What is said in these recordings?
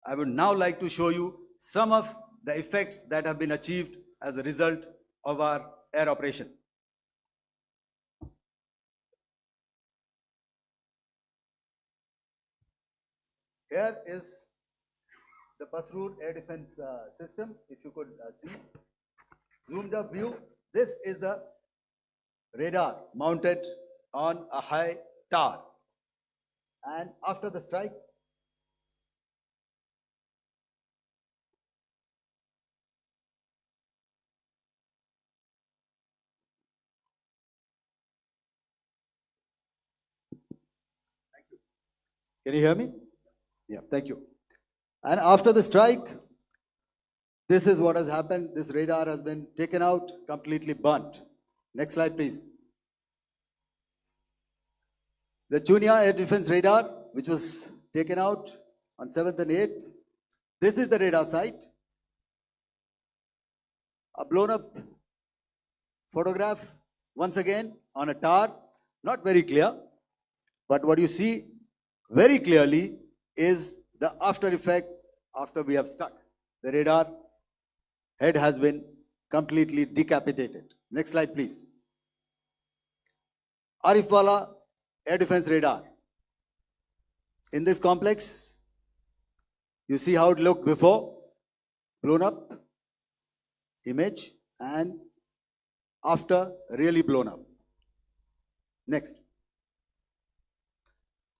I would now like to show you some of the effects that have been achieved as a result of our air operation. Here is the Pasroor air defense system. If you could see, zoomed up view. This is the radar mounted on a high tower. And after the strike, can you hear me? Yeah, thank you. And after the strike, this is what has happened. This radar has been taken out, completely burnt. Next slide, please. The Chunia air defense radar, which was taken out on 7th and 8th. This is the radar site. A blown up photograph, once again, on a tower. Not very clear, but what you see very clearly is the after effect after we have stuck. The radar head has been completely decapitated. Next slide, please. Arifwala air defense radar. In this complex, you see how it looked before, blown up image, and after really blown up. Next.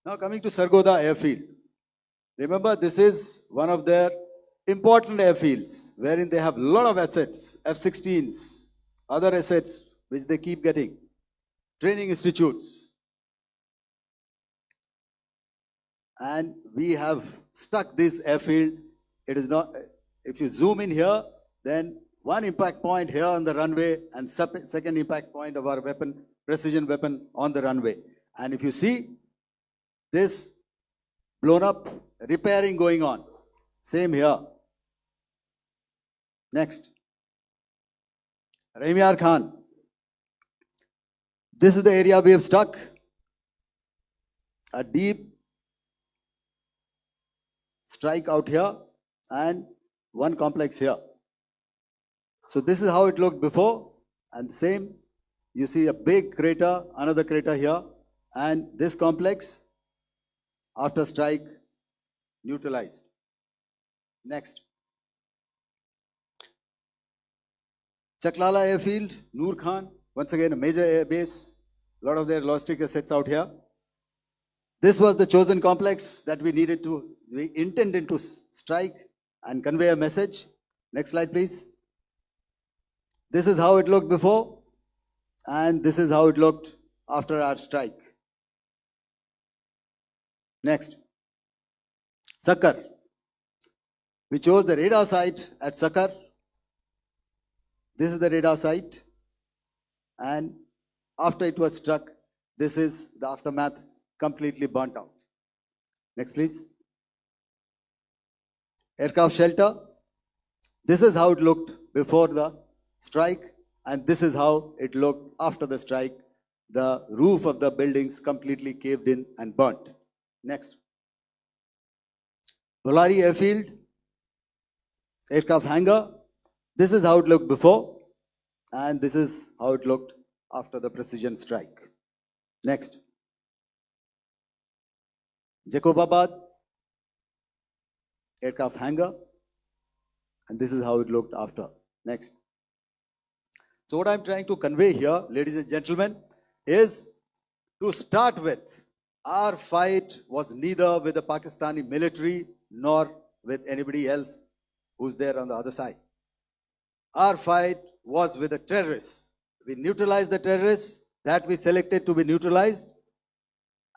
Now coming to Sargodha airfield. Remember, this is one of their important airfields wherein they have a lot of assets, F-16s, other assets which they keep getting, training institutes. And we have stuck this airfield. It is not, if you zoom in here, then one impact point here on the runway and second impact point of our weapon, precision weapon on the runway. And if you see this blown up, repairing going on. Same here. Next. Rahim Yar Khan. This is the area we have stuck. A deep strike out here and one complex here. So this is how it looked before, and same. You see a big crater, another crater here, and this complex after strike neutralized. Next. Chaklala airfield, Noor Khan, once again a major air base, a lot of their logistic assets out here. This was the chosen complex that we intended to strike and convey a message. Next slide, please. This is how it looked before, and this is how it looked after our strike. Next. Sakar. We chose the radar site at Sakar. This is the radar site, and after it was struck, this is the aftermath, completely burnt out. Next, please. Aircraft shelter. This is how it looked before the strike, and this is how it looked after the strike. The roof of the buildings completely caved in and burnt. Next. Bolari airfield, aircraft hangar. This is how it looked before, and this is how it looked after the precision strike. Next. Jacobabad, aircraft hangar, and this is how it looked after. Next. So what I'm trying to convey here, ladies and gentlemen, is to start with, our fight was neither with the Pakistani military nor with anybody else who's there on the other side. Our fight was with the terrorists. We neutralized the terrorists that we selected to be neutralized,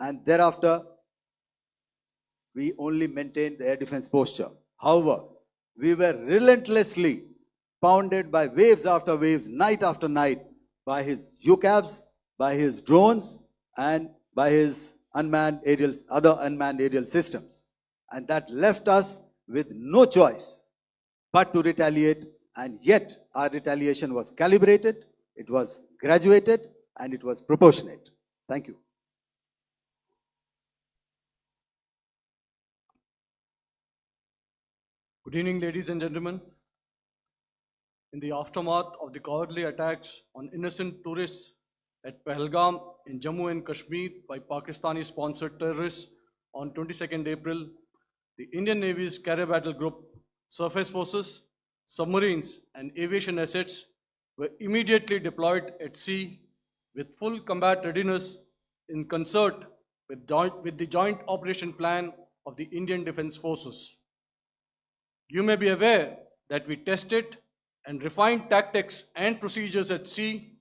and thereafter we only maintained the air defense posture. However, we were relentlessly pounded by waves after waves, night after night, by his UCAVs, by his drones, and by his other unmanned aerial systems. And that left us with no choice but to retaliate, and yet our retaliation was calibrated, it was graduated, and it was proportionate. Thank you. Good evening, ladies and gentlemen. In the aftermath of the cowardly attacks on innocent tourists at Pahalgam in Jammu and Kashmir by Pakistani-sponsored terrorists on 22nd April, the Indian Navy's Carrier Battle Group, surface forces, submarines, and aviation assets were immediately deployed at sea with full combat readiness in concert with the Joint Operation Plan of the Indian Defence Forces. You may be aware that we tested and refined tactics and procedures at sea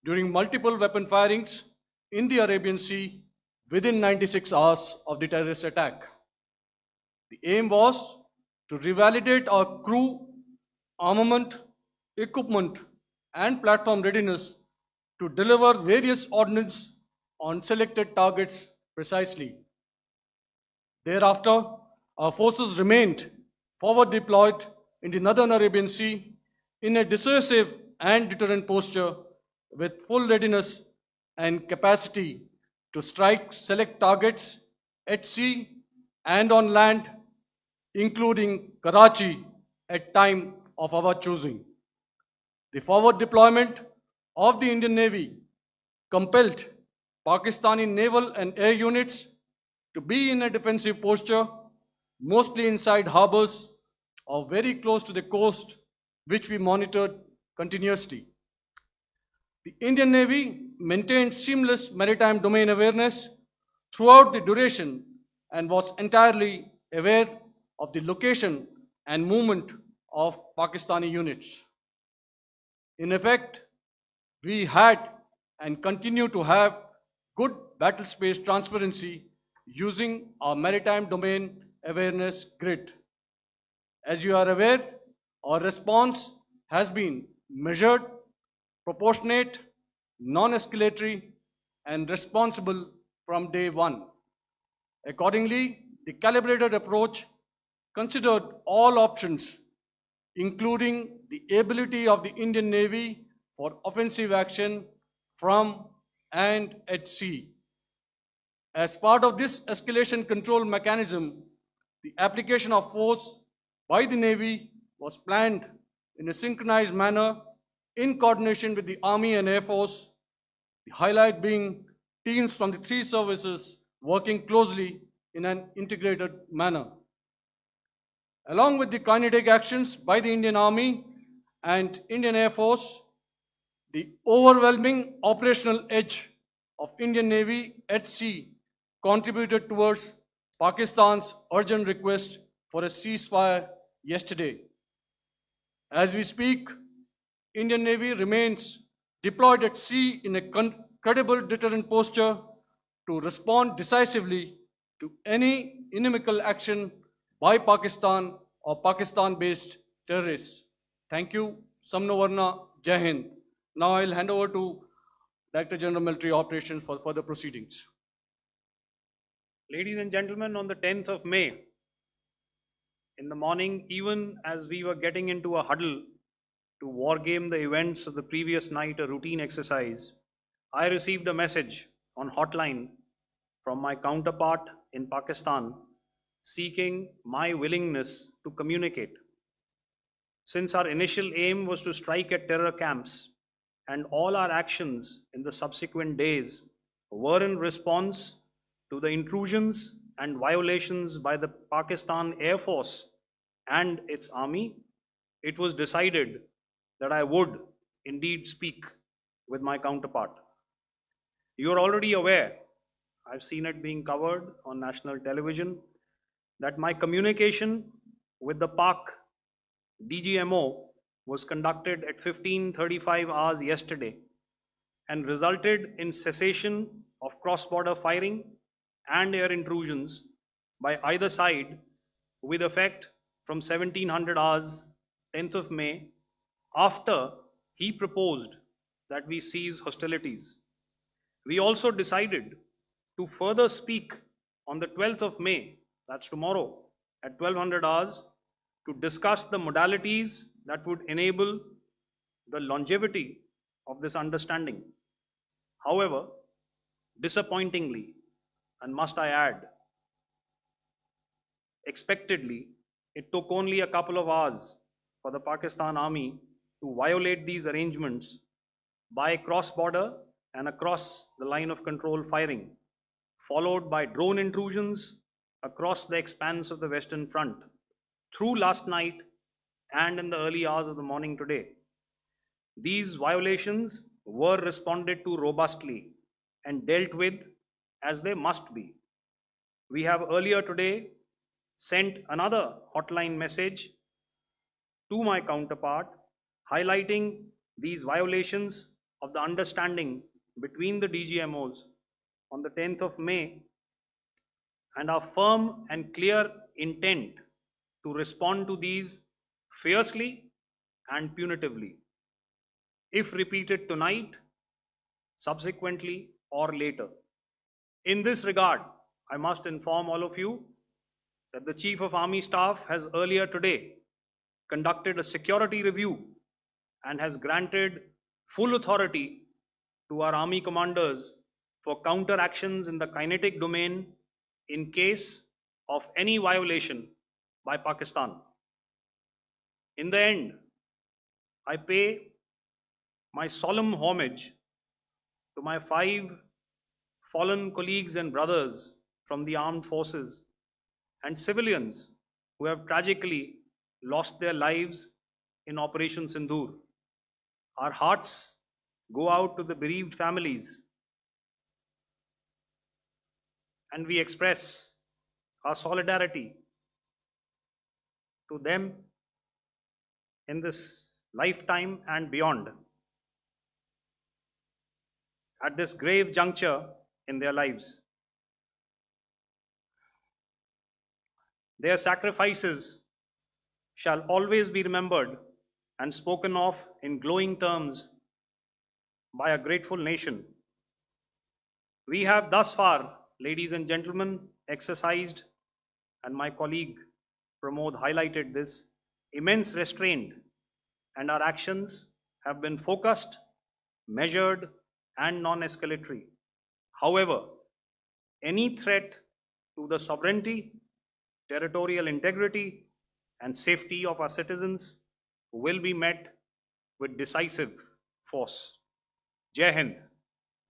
during multiple weapon firings in the Arabian Sea within 96 hours of the terrorist attack. The aim was to revalidate our crew, armament, equipment, and platform readiness to deliver various ordnance on selected targets precisely. Thereafter, our forces remained forward deployed in the Northern Arabian Sea in a dissuasive and deterrent posture with full readiness and capacity to strike select targets at sea and on land, including Karachi at time of our choosing. The forward deployment of the Indian Navy compelled Pakistani naval and air units to be in a defensive posture, mostly inside harbors or very close to the coast, which we monitored continuously. The Indian Navy maintained seamless maritime domain awareness throughout the duration and was entirely aware of the location and movement of Pakistani units. In effect, we had and continue to have good battle space transparency using our maritime domain awareness grid. As you are aware, our response has been measured, proportionate, non-escalatory, and responsible from day one. Accordingly, the calibrated approach considered all options, including the ability of the Indian Navy for offensive action from and at sea. As part of this escalation control mechanism, the application of force by the Navy was planned in a synchronized manner in coordination with the Army and Air Force, the highlight being teams from the three services working closely in an integrated manner. Along with the kinetic actions by the Indian Army and Indian Air Force, the overwhelming operational edge of Indian Navy at sea contributed towards Pakistan's urgent request for a ceasefire yesterday. As we speak, Indian Navy remains deployed at sea in a credible deterrent posture to respond decisively to any inimical action by Pakistan or Pakistan-based terrorists. Thank you. Samno Varna, Jai Hind. Now I'll hand over to Director General Military Operations for further proceedings. Ladies and gentlemen, on the 10th of May, in the morning, even as we were getting into a huddle to wargame the events of the previous night, a routine exercise, I received a message on hotline from my counterpart in Pakistan seeking my willingness to communicate. Since our initial aim was to strike at terror camps, and all our actions in the subsequent days were in response to the intrusions and violations by the Pakistan Air Force and its army, it was decided that I would indeed speak with my counterpart. You are already aware, I've seen it being covered on national television, that my communication with the Pak DGMO was conducted at 15:35 hours yesterday and resulted in cessation of cross-border firing and air intrusions by either side with effect from 1700 hours 10th of May, after he proposed that we cease hostilities. We also decided to further speak on the 12th of May, that's tomorrow, at 1200 hours, to discuss the modalities that would enable the longevity of this understanding. However, disappointingly, and must I add, expectedly, It took only a couple of hours for the Pakistan Army to violate these arrangements by cross-border and across the line of control firing, followed by drone intrusions across the expanse of the Western Front through last night and in the early hours of the morning today. These violations were responded to robustly and dealt with as they must be. We have earlier today sent another hotline message to my counterpart highlighting these violations of the understanding between the DGMOs on the 10th of May and our firm and clear intent to respond to these fiercely and punitively, if repeated tonight, subsequently, or later. In this regard, I must inform all of you that the Chief of Army Staff has earlier today conducted a security review and has granted full authority to our Army commanders for counter actions in the kinetic domain in case of any violation by Pakistan. In the end, I pay my solemn homage to my 5 fallen colleagues and brothers from the armed forces and civilians who have tragically lost their lives in Operation Sindoor. Our hearts go out to the bereaved families, and we express our solidarity to them in this lifetime and beyond, at this grave juncture in their lives. Their sacrifices shall always be remembered and spoken of in glowing terms by a grateful nation. We have thus far, ladies and gentlemen, exercised, and my colleague Pramod highlighted this, immense restraint, and our actions have been focused, measured, and non-escalatory. However, any threat to the sovereignty, territorial integrity, and safety of our citizens will be met with decisive force. Jai Hind.